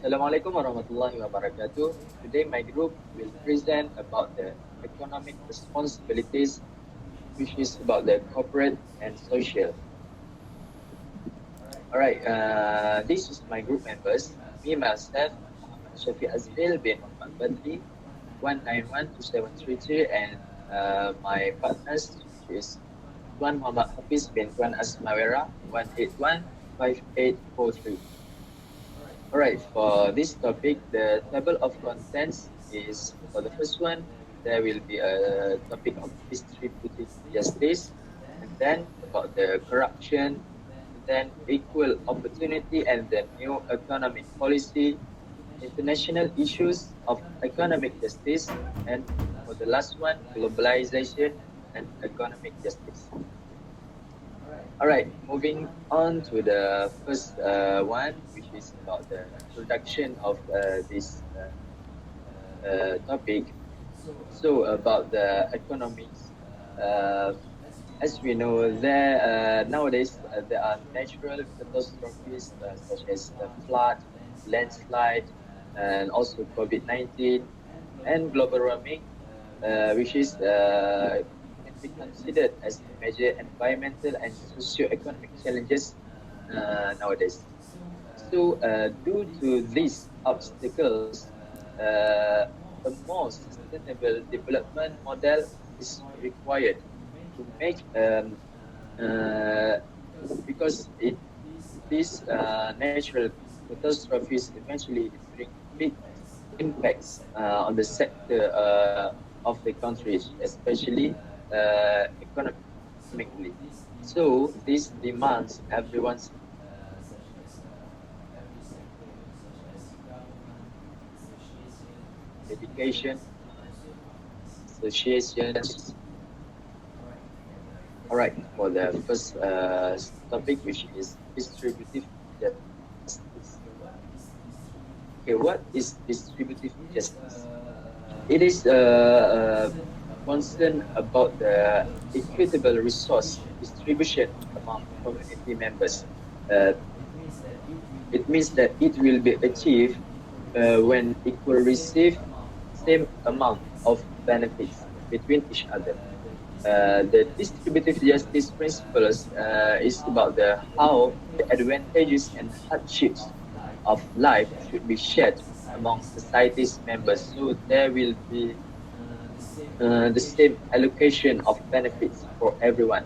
Assalamualaikum warahmatullahi wabarakatuh. Today my group will present about the economic responsibilities, which is about the corporate and social. Alright, this is my group members. Me, myself, Mohamad AZRIL bin Mohamad FADLI, 1912732, and my partners, which is Tuan Mohamad Hafiz bin Tuan ASMAWERA, 1815843. Alright, for this topic, the table of contents is, for the first one, there will be a topic of distributive justice, and then about the corruption, and then equal opportunity and the new economic policy, international issues of economic justice, and for the last one, globalization and economic justice. Alright, moving on to the first one, which is about the introduction of this topic. So about the economics, as we know, nowadays there are natural catastrophes such as the flood, landslide, and also COVID-19 and global warming, which is be considered as major environmental and socio-economic challenges nowadays. So, due to these obstacles, a more sustainable development model is required to make, because these natural catastrophes eventually bring big impacts on the sector of the countries, especially economically. So this demands everyone's dedication, associations. Alright, for the first topic, which is distributive justice. Okay, what is distributive justice? It is concern about the equitable resource distribution among community members. It means that it will be achieved when equal receive same amount of benefits between each other. The distributive justice principles is about how the advantages and hardships of life should be shared among society's members. So there will be the same allocation of benefits for everyone.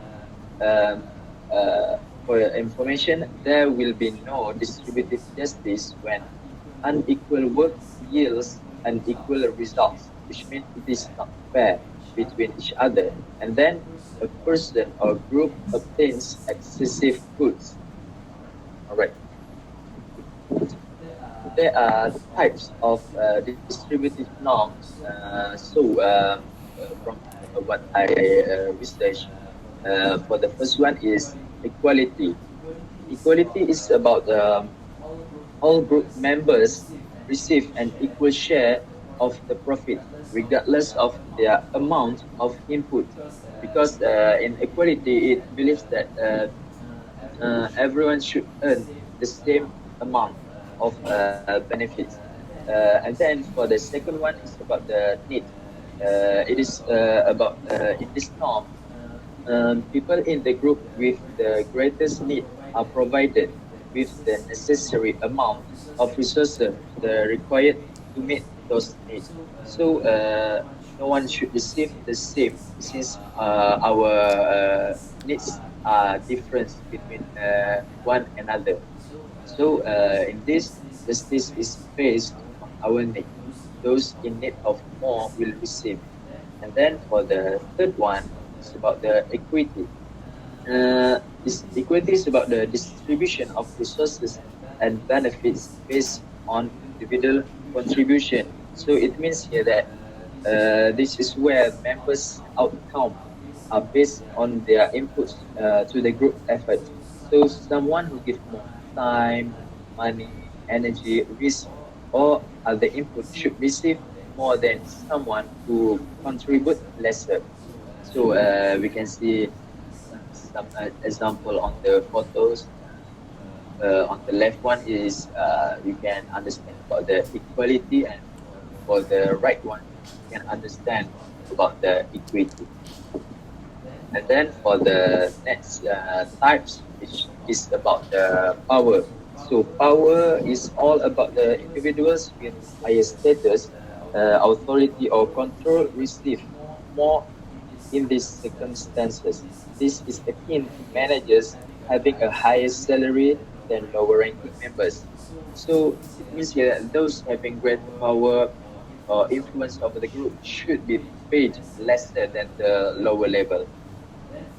For your information, there will be no distributive justice when unequal work yields unequal results, which means it is not fair between each other, and then a person or group obtains excessive goods. Alright. There are types of distributive norms. From what I researched, for the first one is equality. Equality is about all group members receive an equal share of the profit, regardless of their amount of input. Because in equality, it believes that everyone should earn the same amount of benefits. And then for the second one, it's about the need. It is about, in this norm, people in the group with the greatest need are provided with the necessary amount of resources required to meet those needs. So no one should receive the same, since our needs are different between one another. So in this, justice is based on our need. Those in need of more will receive. And then for the third one, it's about the equity. This equity is about the distribution of resources and benefits based on individual contribution. So it means here that this is where members' outcome are based on their inputs to the group effort. So someone who gives more time, money, energy, risk, or other input should receive more than someone who contribute lesser. So we can see some example on the photos. On the left one is you can understand about the equality, and for the right one, you can understand about the equity. And then for the next types, which is about the power. So power is all about the individuals with higher status, authority or control receive more in these circumstances. This is akin to managers having a higher salary than lower ranking members. So it means here that those having greater power or influence over the group should be paid lesser than the lower level.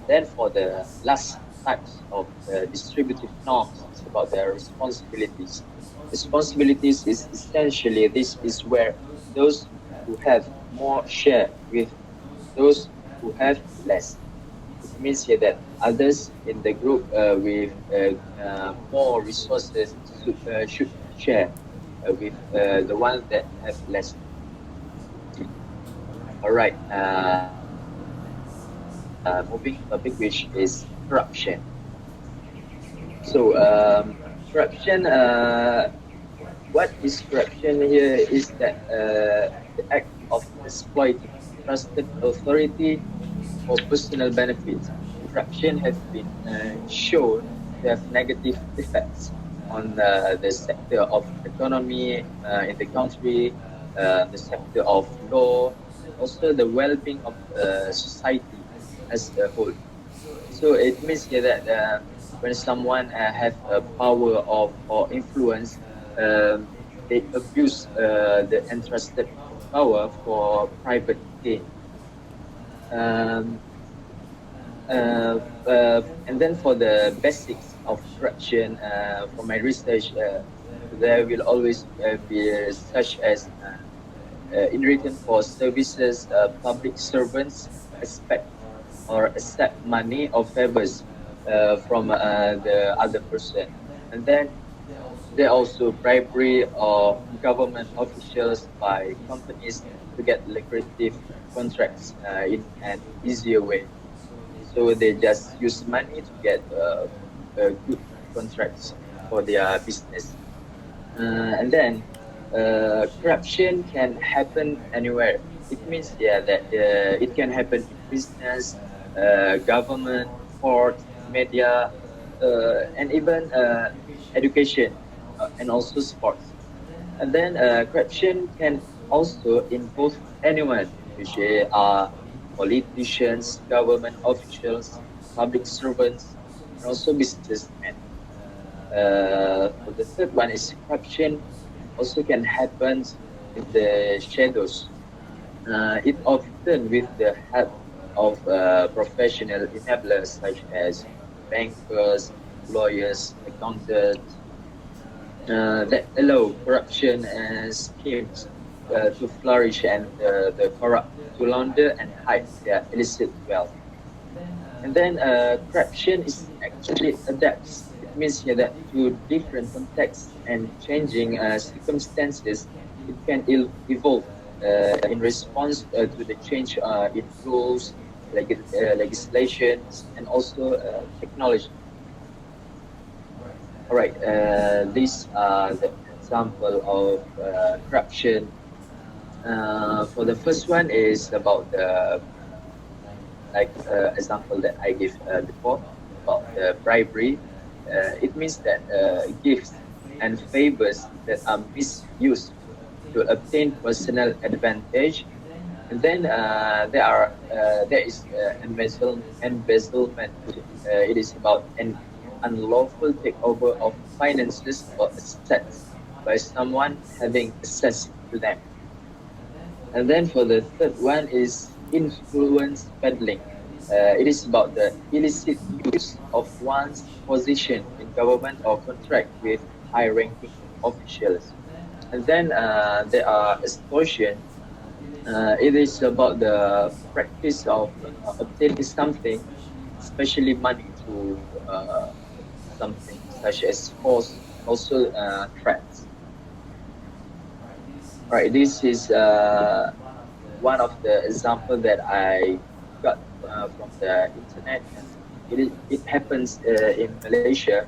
Then for the last types of distributive norms, it's about their responsibilities. Responsibilities is essentially, this is where those who have more share with those who have less. It means here that others in the group with more resources should share with the ones that have less. All right. Moving topic, which is corruption. So corruption. What is corruption here is that the act of exploiting trusted authority for personal benefit. Corruption has been shown to have negative effects on the sector of economy in the country, the sector of law, also the well-being of society as a whole. So it means here that when someone have a power of or influence, they abuse the entrusted power for private gain. And then for the basics of corruption, for my research, there will always be such as in return for services, public servants expect or accept money or favors from the other person. And then there are also bribery of government officials by companies to get lucrative contracts in an easier way. So they just use money to get good contracts for their business. And then corruption can happen anywhere. It means that it can happen in business, government, court, media, and even education and also sports. And then corruption can also involve anyone, which are politicians, government officials, public servants, and also businessmen. For the third one is corruption also can happen in the shadows. It often with the help of professional enablers such as bankers, lawyers, accountants, that allow corruption schemes to flourish and the corrupt to launder and hide their illicit wealth. And then corruption is actually adapts. It means here that to different contexts and changing circumstances, it can evolve in response to the change in rules, legislations, and also technology. All right, these are the example of corruption. For the first one is about the example that I gave before about the bribery. It means that gifts and favors that are misused to obtain personal advantage. And then there is embezzlement. It is about an unlawful takeover of finances or assets by someone having access to them. And then for the third one is influence peddling. It is about the illicit use of one's position in government or contract with high-ranking officials. And then there are extortion. It is about the practice of obtaining something, especially money, to something such as force, also threats. Right, this is one of the example that I got from the internet. It happens in Malaysia,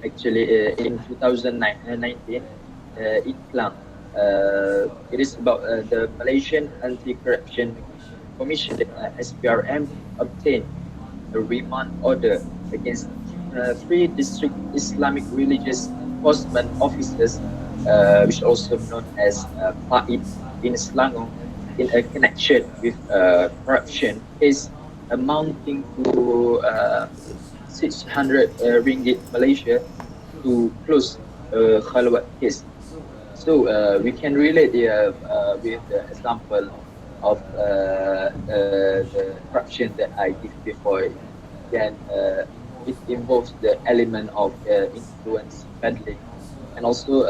actually in 2019. Iklang. It is about the Malaysian Anti-Corruption Commission, SPRM, obtained a remand order against three district Islamic religious enforcement officers, which also known as PAID in Selangor, in a connection with corruption case amounting to 600 ringgit Malaysia to close Khalwat case. So we can relate here with the example of the corruption that I give before. Then it involves the element of influence peddling and also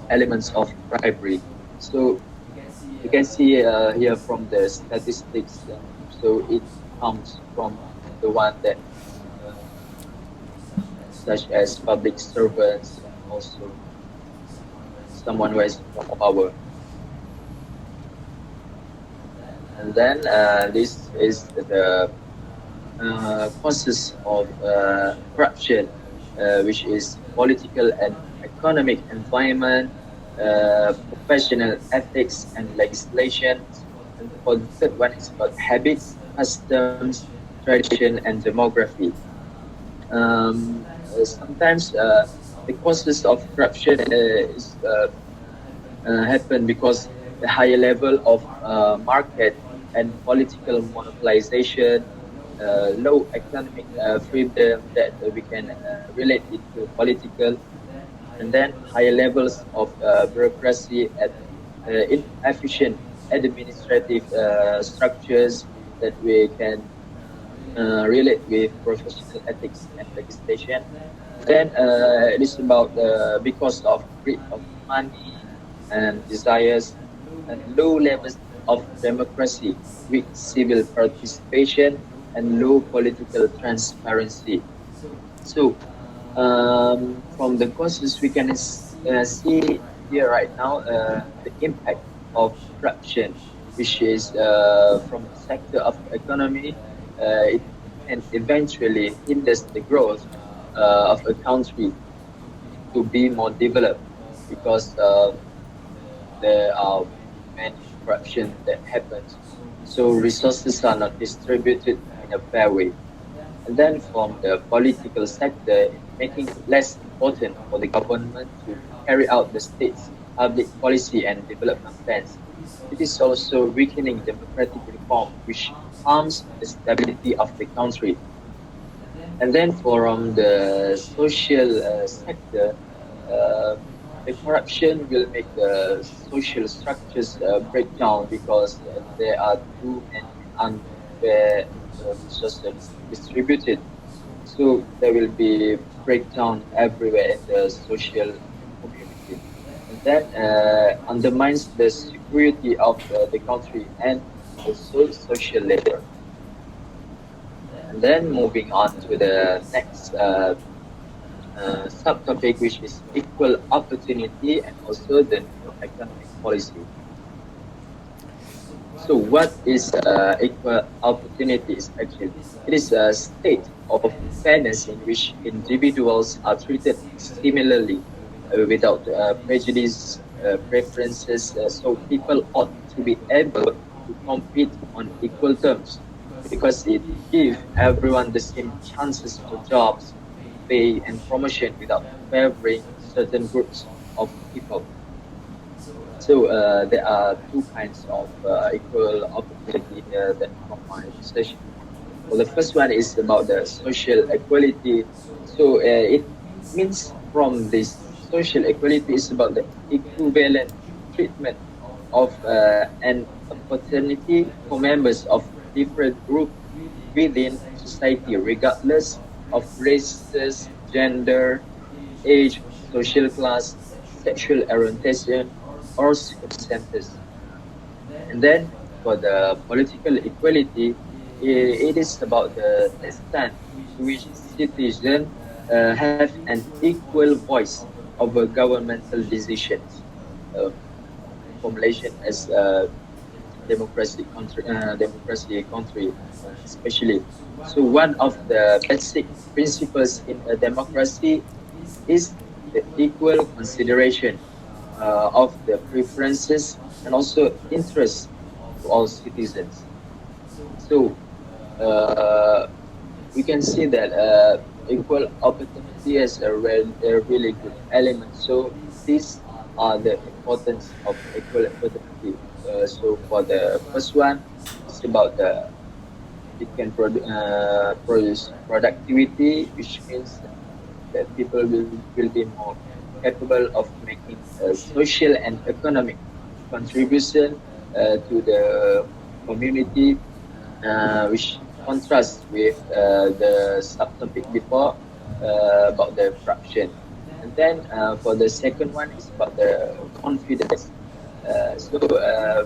elements of bribery. So you can see here from the statistics, so it comes from the one that such as public servants and also someone who has more power. And then this is the causes of corruption, which is political and economic environment, professional ethics and legislation. And for the third one, it's about habits, customs, tradition, and demography. Sometimes the causes of corruption is happen because the higher level of market and political monopolization, low economic freedom that we can relate it to political, and then higher levels of bureaucracy and inefficient administrative structures that we can relate with professional ethics and legislation. Then it is about because of greed of money and desires and low levels of democracy, weak civil participation, and low political transparency. So from the causes we can see here right now the impact of corruption, which is from the sector of economy. It can eventually hinders the growth of a country to be more developed because there are many corruption that happens. So resources are not distributed in a fair way. And then from the political sector, making it less important for the government to carry out the state's public policy and development plans. It is also weakening democratic reform, which harms the stability of the country. And then from the social sector, the corruption will make the social structures break down because there are too many unfair resources distributed. So there will be breakdown everywhere in the social community. And that undermines the security of the country and also social labor. And then moving on to the next subtopic, which is equal opportunity and also the new economic policy. So what is equal opportunities actually? It is a state of fairness in which individuals are treated similarly without prejudice, preferences, so people ought to be able to compete on equal terms because it gives everyone the same chances for jobs, pay and promotion without favoring certain groups of people. So there are two kinds of equal opportunity that from my research. Well, the first one is about the social equality. So it means from this social equality is about the equivalent treatment of an opportunity for members of different groups within society, regardless of races, gender, age, social class, sexual orientation, or circumstances. And then for the political equality, it is about the extent to which citizens have an equal voice over governmental decisions. Formulation as democracy country, especially. So one of the basic principles in a democracy is the equal consideration of the preferences and also interests to all citizens. So uh, we can see that equal opportunity is a really good element. So these are the importance of equal opportunity. So for the first one, it's about the it can produce productivity, which means that people will be more capable of making a social and economic contribution to the community, which contrasts with the subtopic before about the corruption. And then for the second one is about the confidence.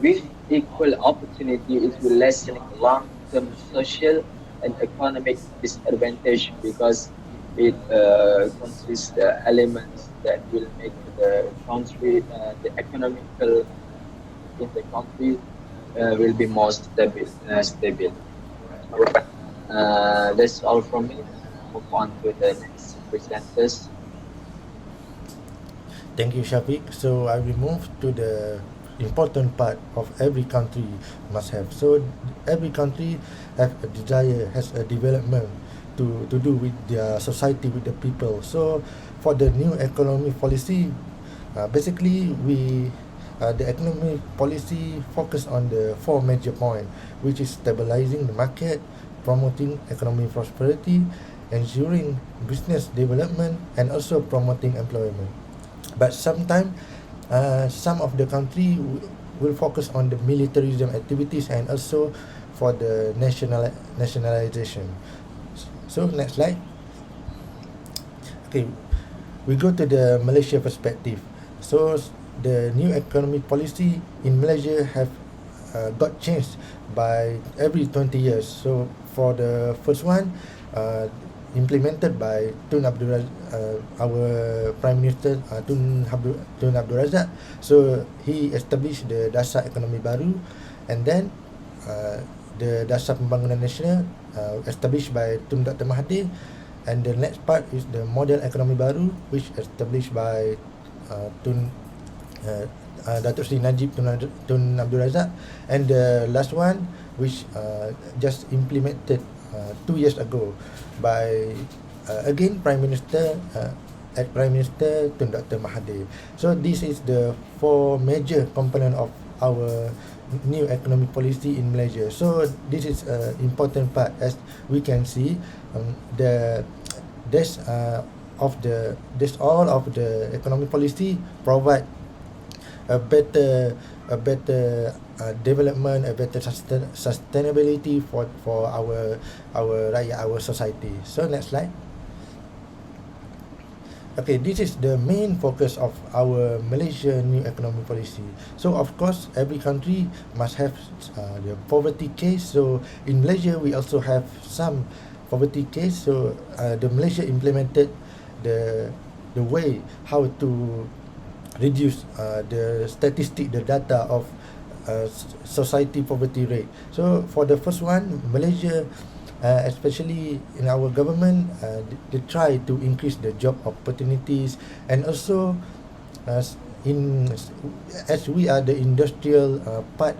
With equal opportunity, it will lessen long-term social and economic disadvantage because it consists the elements that will make the country, the economical in the country will be more stable. Alright, that's all from me. Move on to the next presenters. Thank you, Shafiq. So I will move to the important part of every country must have. So every country have a desire, has a development to do with their society, with the people. So for the new economic policy, basically the economic policy focus on the four major points, which is stabilizing the market, promoting economic prosperity, ensuring business development, and also promoting employment. But sometimes some of the country will focus on the militarism activities and also for the nationalization. So next slide. Okay, we go to the Malaysia perspective. So the new economic policy in Malaysia have got changed by every 20 years. So for the first one, implemented by our Prime Minister Tun Abdul Razak. So he established the Dasar Ekonomi Baru, and then the Dasar Pembangunan Nasional established by Tun Dr. Mahathir, and the next part is the Model Ekonomi Baru, which established by Tun Datuk Seri Najib Tun Abdul Razak, and the last one which just implemented 2 years ago by again Prime Minister Prime Minister Tun Dr. Mahathir. So this is the four major component of our new economic policy in Malaysia. So this is an important part, as we can see this all of the economic policy provide a better development, a better sustainability for our society. So next slide. Okay, this is the main focus of our Malaysia new economic policy. So of course, every country must have the poverty case. So in Malaysia, we also have some poverty case. So the Malaysia implemented the way how to reduce the data of society poverty rate. So for the first one, Malaysia, especially in our government, they try to increase the job opportunities, and also as we are the industrial part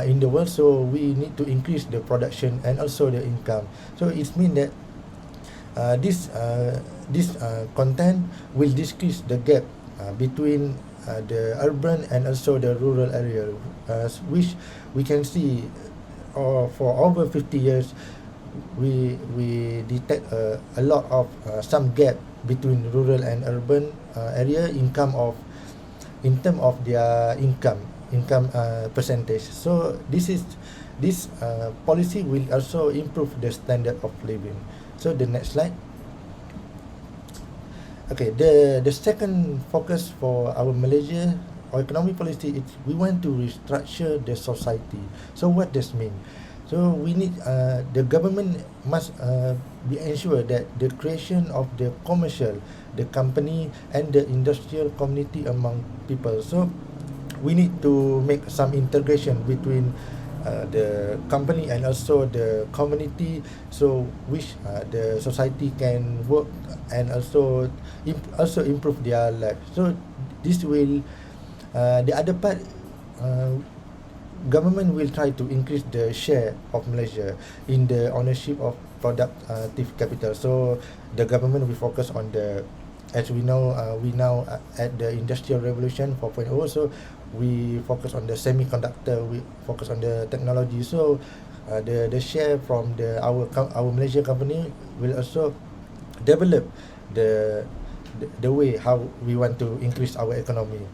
in the world, so we need to increase the production and also the income. So it means that this content will decrease the gap between the urban and also the rural area, which we can see for over 50 years we detect a lot of some gap between rural and urban area in term of their income percentage. So this policy will also improve the standard of living. So the next slide. Okay, the second focus for our Malaysia or economic policy is we want to restructure the society. So what does mean? So we need the government must be ensured that the creation of the commercial, the company and the industrial community among people. So we need to make some integration between the company and also the community, so which the society can work and also also improve their life. So this will the other part, uh, government will try to increase the share of Malaysia in the ownership of productive capital. So the government will focus on the, as we now at the industrial revolution 4.0. So we focus on the semiconductor, we focus on the technology. So the share from our Malaysia company will also develop the way how we want to increase our economy.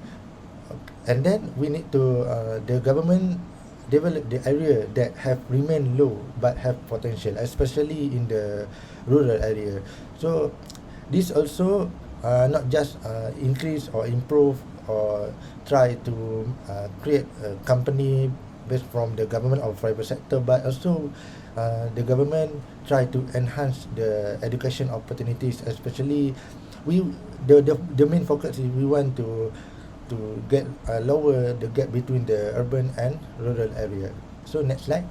And then we need to the government develop the area that have remained low but have potential, especially in the rural area. So this also not just increase or improve or try to create a company based from the government or private sector, but also the government try to enhance the education opportunities, especially we the main focus is we want to get lower the gap between the urban and rural area. So next slide.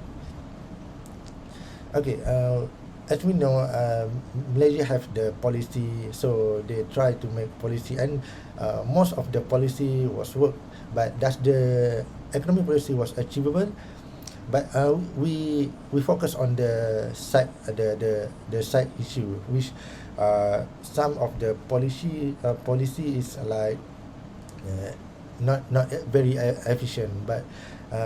Okay, as we know, Malaysia have the policy, so they try to make policy, and most of the policy was work, but does the economic policy was achievable? But we focus on the side the side issue, which some of the policy is like not very efficient, but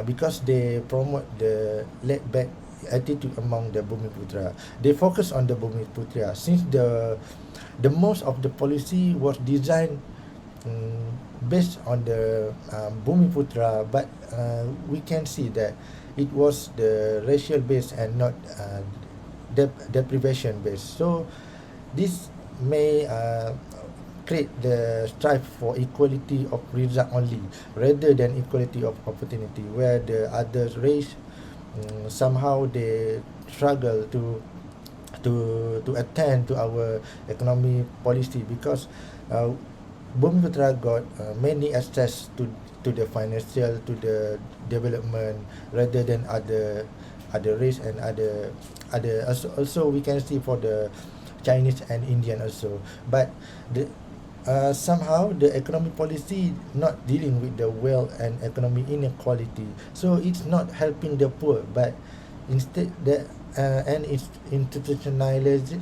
because they promote the laid back attitude among the Bumiputra, they focus on the Bumiputra since the most of the policy was designed based on the Bumiputra, but we can see that it was the racial based and not deprivation based. So this may create the strive for equality of result only rather than equality of opportunity, where the other race somehow they struggle to attend to our economy policy, because Bumiputra got many access to the financial, to the development rather than other race and other also we can see for the Chinese and Indian also. But the somehow the economic policy not dealing with the wealth and economic inequality, so it's not helping the poor, but instead that and it's institutionalized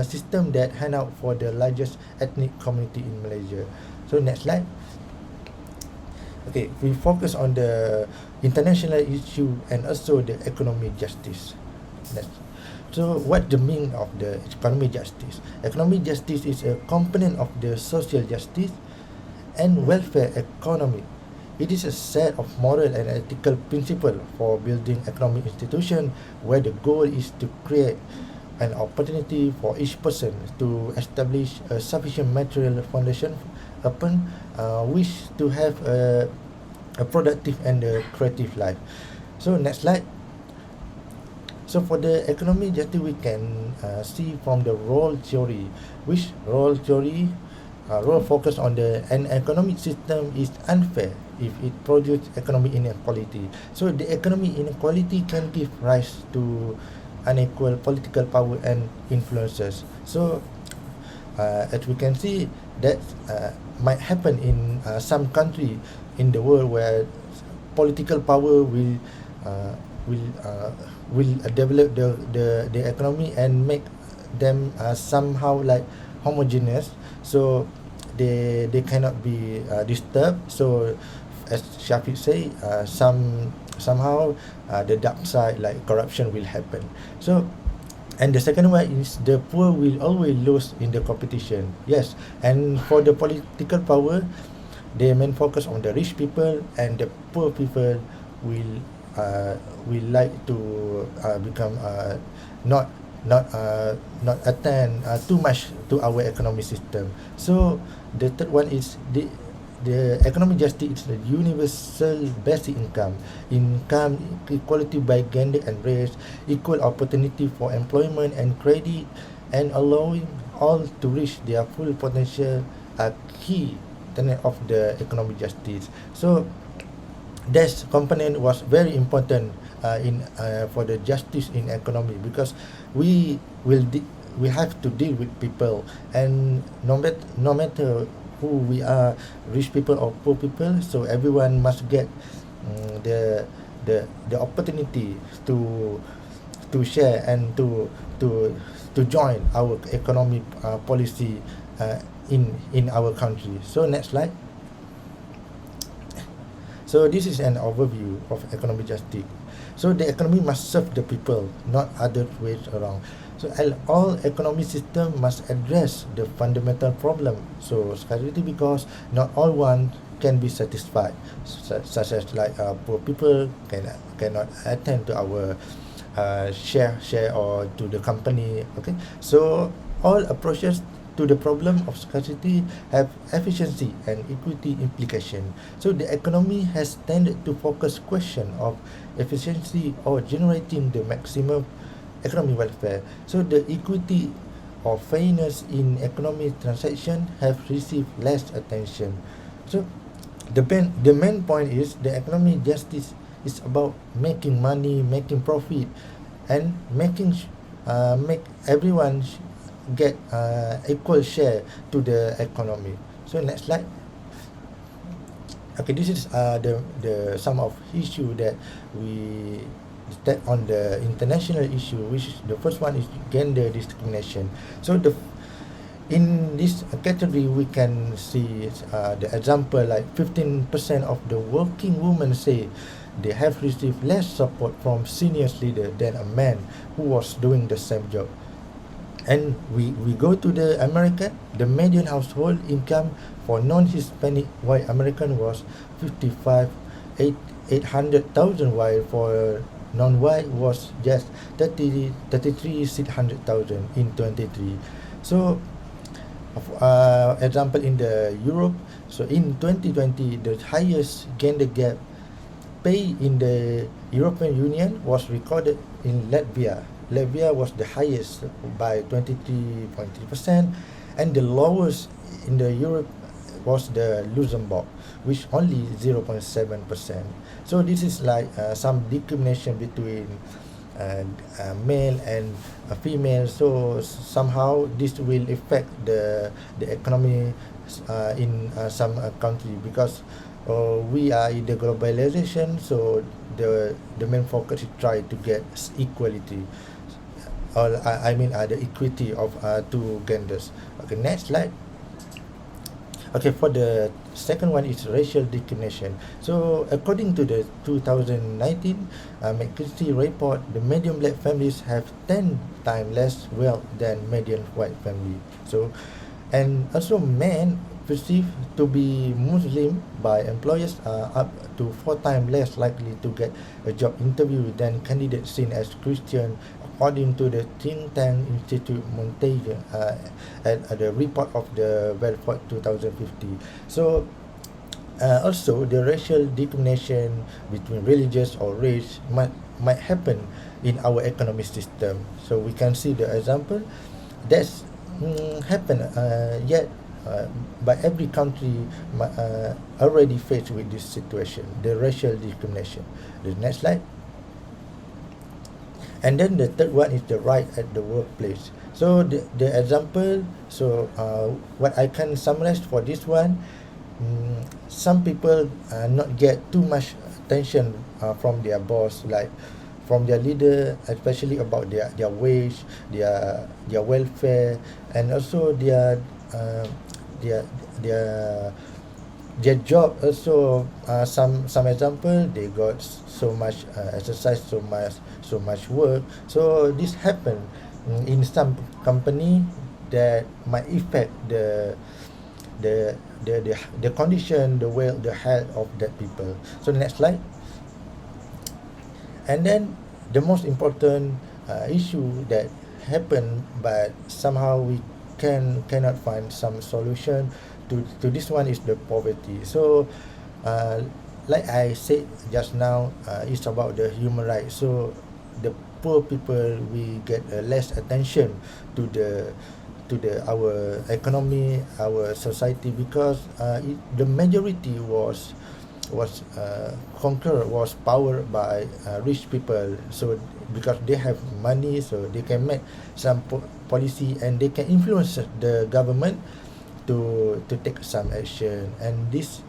system that hand out for the largest ethnic community in Malaysia. So next slide. Okay, we focus on the international issue and also the economic justice. Next. So what the meaning of the economic justice? Economic justice is a component of the social justice and welfare economy. It is a set of moral and ethical principles for building economic institutions where the goal is to create an opportunity for each person to establish a sufficient material foundation upon which to have a productive and a creative life. So next slide. So for the economic justice, we can see from the role theory, which role theory role focus on an economic system is unfair if it produces economic inequality. So the economic inequality can give rise to unequal political power and influences. So as we can see, that might happen in some country in the world where political power will develop the economy and make them somehow like homogeneous, so they cannot be disturbed. So as SYAFIQ say, somehow the dark side like corruption will happen. So and the second one is the poor will always lose in the competition. Yes, and for the political power, they main focus on the rich people, and the poor people will like to become not attend too much to our economic system. So the third one is the economic justice is the universal basic income equality by gender and race, equal opportunity for employment and credit, and allowing all to reach their full potential are key tenet of the economic justice. So that component was very important for the justice in economy, because we we have to deal with people, and no matter who we are, rich people or poor people, so everyone must get the opportunity to share and to join our economic policy in our country. So next slide. So this is an overview of economic justice. So the economy must serve the people, not other ways around. So all economic system must address the fundamental problem. So scarcity, because not all one can be satisfied, such as like poor people cannot attend to our share or to the company. Okay, so all approaches to the problem of scarcity have efficiency and equity implication. So the economy has tended to focus question of efficiency or generating the maximum economic welfare. So the equity or fairness in economic transaction have received less attention. So the main point is the economic justice is about making money, making profit, and make everyone get equal share to the economy. So next slide. Okay, this is the some of issue that we step on the international issue, which is the first one is gender discrimination. So in this category we can see the example like 15% of the working women say they have received less support from senior leader than a man who was doing the same job. And we go to the American, the median household income for non-Hispanic white American was 800,000, while for non-white was just 600,000 in 23. So example in the Europe, so in 2020 the highest gender gap pay in the European Union was recorded in Latvia. Latvia was the highest by 23.3%, and the lowest in the Europe was the Luxembourg, which only 0.7%. So this is like some discrimination between male and female. So somehow this will affect the economy in some country, because we are in the globalization. So the main focus is try to get equality, or I mean the equity of two genders. Okay, next slide. Okay, for the second one is racial discrimination. So according to the 2019 McKinsey report, the median black families have 10 times less wealth than median white family. So, and also men perceived to be Muslim by employers are up to 4 times less likely to get a job interview than candidates seen as Christian, according to the think tank Institute Montage at the report of the Belfort 2050. So also the racial discrimination between religious or race might happen in our economic system. So we can see the example that's happen yet. But every country already faced with this situation, the racial discrimination. The next slide. And then the third one is the right at the workplace. So the example, so what I can summarize for this one, some people not get too much attention from their boss, like from their leader, especially about their wage, their welfare, and also their job also. Some example, they got so much exercise, so much work. So this happen in some company that might affect the condition, the health of that people. So the next slide. And then the most important issue that happen, but somehow we cannot find some solution to this one, is the poverty. So like I said just now, it's about the human rights. So the poor people, we get less attention to our economy, our society, because the majority was was conquered, was powered by rich people. So because they have money, so they can make some policy and they can influence the government to take some action. And this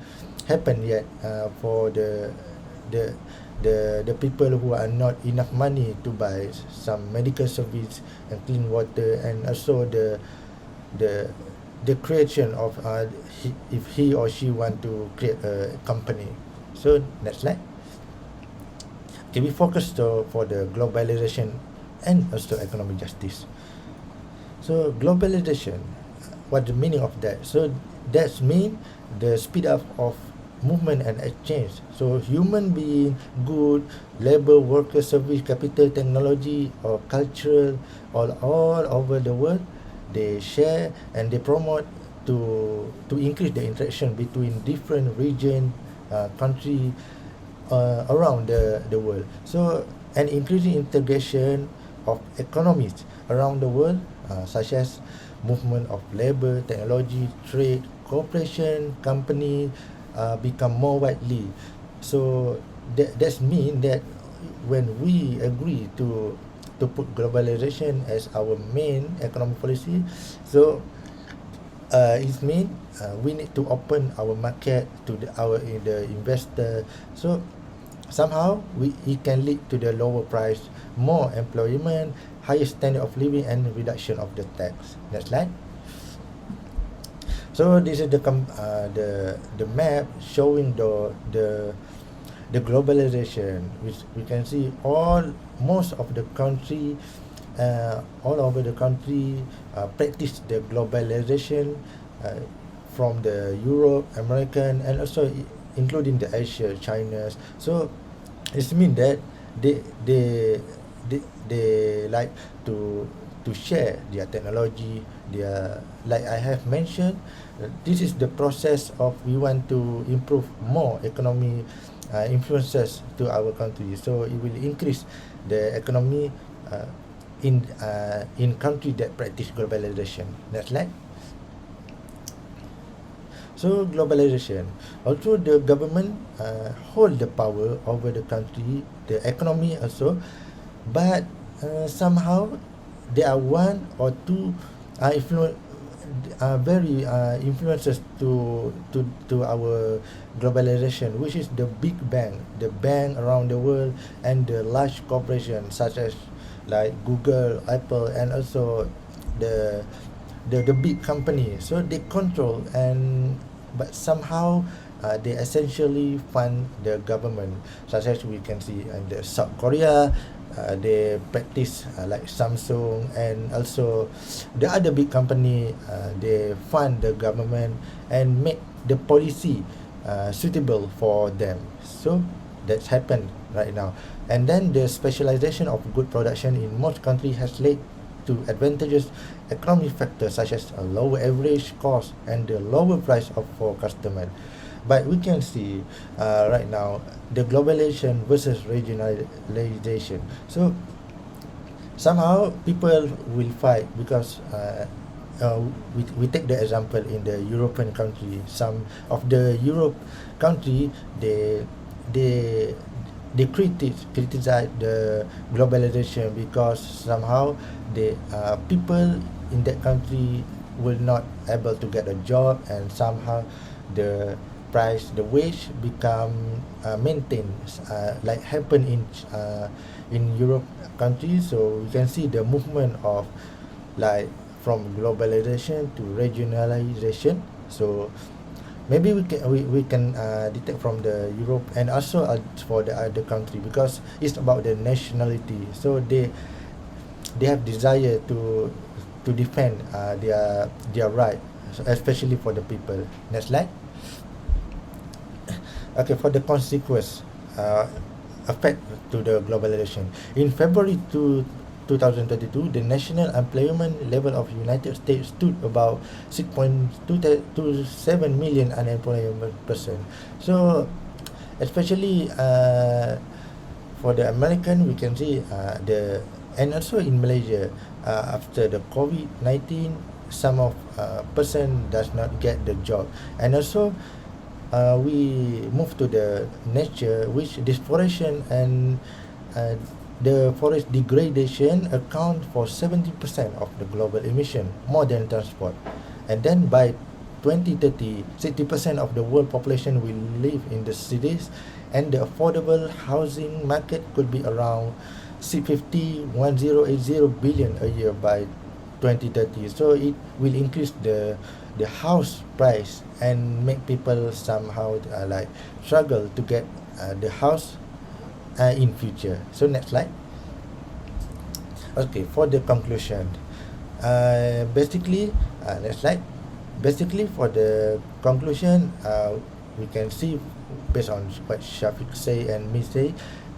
happened yet for the the people who are not enough money to buy some medical service and clean water, and also the the creation of if he or she want to create a company. So next slide. Okay, we focus for the globalization and also economic justice. So globalization, what the meaning of that? So that's mean the speed up of movement and exchange. So human being, good, labor, worker, service, capital, technology, or cultural, all over the world, they share and they promote to increase the interaction between different region, country around the world. So an increasing integration of economies around the world, such as movement of labor, technology, trade, cooperation, company, become more widely. So that's mean that when we agree to put globalization as our main economic policy, so it means we need to open our market to the investor. So somehow it can lead to the lower price, more employment, higher standard of living, and reduction of the tax. Next slide. So this is the map showing the globalization, which we can see most of the country, all over the country practice the globalization, from the Europe, American, and also including the Asia, China. So it means that they they they like to share their technology, their, like I have mentioned, this is the process of we want to improve more economy influences to our country. So it will increase the economy in country that practice globalization. Next slide. So globalization, also the government hold the power over the country, the economy also, but somehow there are one or two very influences to our globalization, which is the big bank, the bank around the world, and the large corporations such as like Google, Apple, and also the big company. So they control, and but somehow they essentially fund the government, such as we can see in the South Korea. They practice like Samsung, and also the other big company, they fund the government and make the policy suitable for them. So that's happened right now. And then the specialization of good production in most countries has led to advantageous economic factors such as a lower average cost and the lower price for customer. But we can see right now the globalization versus regionalization. So somehow people will fight because we take the example in the European country. Some of the Europe country, they criticize the globalization because somehow the people in that country will not able to get a job, and somehow the price, the wage become maintained, like happen in Europe countries. So we can see the movement of like from globalization to regionalization. So maybe we can detect from the Europe, and also for the other country, because it's about the nationality. So they have desire to defend their right, so especially for the people. Next slide. Okay, for the consequence effect to the globalization. In February 2022, the national employment level of United States stood about 6.27 million unemployment person. So especially for the American, we can see and also in Malaysia, after the COVID-19, some of person does not get the job. And also we move to the nature, which deforestation and uh, the forest degradation account for 70% of the global emission, more than transport. And then by 2030, 60% of the world population will live in the cities, and the affordable housing market could be around 1080 billion a year by 2030. So it will increase the house price and make people somehow like struggle to get the house in future. So next slide. Okay, for the conclusion, basically, next slide. Basically, for the conclusion, we can see based on what SYAFIQ say and me say,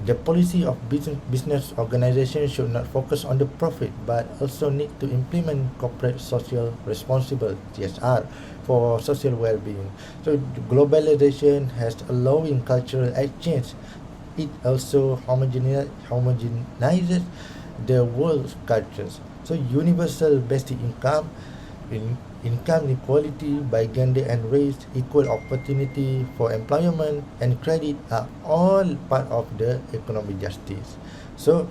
the policy of business organization should not focus on the profit, but also need to implement corporate social responsible (CSR) for social well-being. So globalization has allowing cultural exchange. It also homogenizes the world's cultures. So universal basic income, income equality by gender and race, equal opportunity for employment and credit are all part of the economic justice. So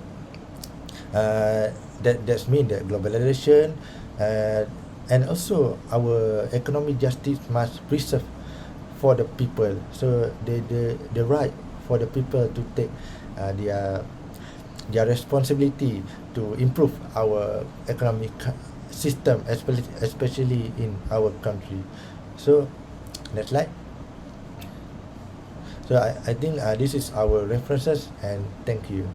that's mean that globalization and also our economic justice must preserve for the people. So the right for the people to take their responsibility to improve our economic system, especially in our country. So next slide. So I think this is our references, and thank you.